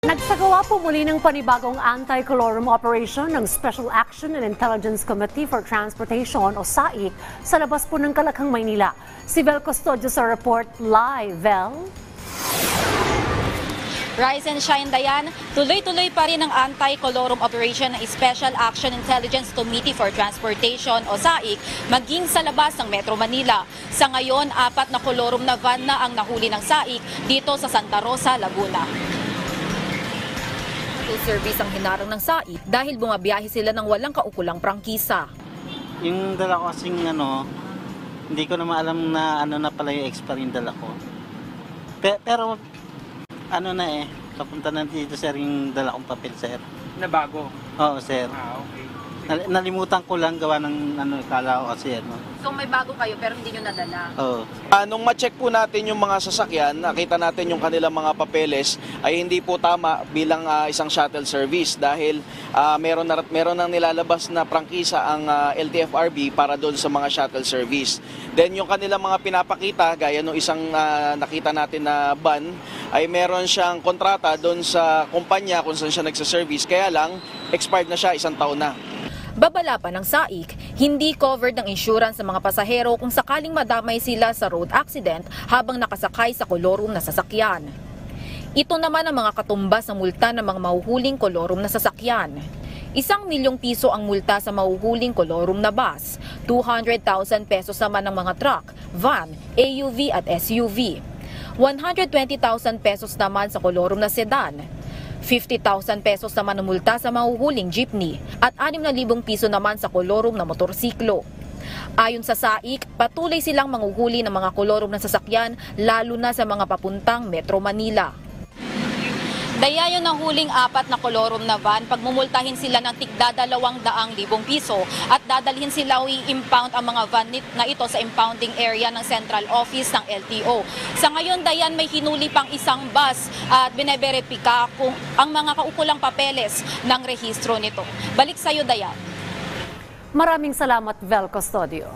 Nagsagawa po muli ng panibagong anti-colorum operation ng Special Action and Intelligence Committee for Transportation o SAIC sa labas po ng Kalakhang, Maynila. Si Vel Custodio sa report live. Vel? Rise and shine, Dayan. Tuloy-tuloy pa rin ang anti-colorum operation ng Special Action Intelligence Committee for Transportation o SAIC maging sa labas ng Metro Manila. Sa ngayon, 4 na colorum na van na ang nahuli ng SAIC dito sa Santa Rosa, Laguna. Full service ang hinarang ng SAIC dahil bumabiyahe sila ng walang kaukulang prangkisa. Yung dala ko kasing hindi ko naman alam na na pala yung expire yung dala ko. Pero papunta na dito sir yung dala kong papel sir. Na bago? Oo sir. Okay. Nalimutan ko lang gawa ng kala ko kasi So may bago kayo pero hindi nyo nadala? Oo. Nung ma-check po natin yung mga sasakyan, nakita natin yung kanilang mga papeles ay hindi po tama bilang isang shuttle service dahil meron nang nilalabas na prangkisa ang LTFRB para doon sa mga shuttle service. Then yung kanilang mga pinapakita, gaya nung isang nakita natin na van, ay meron siyang kontrata doon sa kumpanya kung saan siya nagsa-service, kaya lang expired na siya, 1 taon na. Babala pa ng SAIC, hindi covered ng insurance sa mga pasahero kung sakaling madamay sila sa road accident habang nakasakay sa colorum na sasakyan. Ito naman ang mga katumbas ng multa ng mga mahuhuling colorum na sasakyan. 1 milyong piso ang multa sa mahuhuling colorum na bus, 200,000 pesos naman ng mga truck, van, AUV at SUV. 120,000 pesos naman sa colorum na sedan. 50,000 pesos naman ang multa sa mahuhuling jeepney at 6,000 piso naman sa colorum na motorsiklo. Ayon sa SAIC, patuloy silang manghuhuli ng mga colorum na sasakyan lalo na sa mga papuntang Metro Manila. Daya yung nahuling 4 na colorum na van, pagmumultahin sila ng tigda 200,000 piso at dadalhin sila i-impound ang mga van na ito sa impounding area ng Central Office ng LTO. Sa ngayon, Dayan, may hinuli pang isang bus at bineberipika kung ang mga kaukulang papeles ng rehistro nito. Balik sa iyo, Dayan. Maraming salamat, Vel Custodio.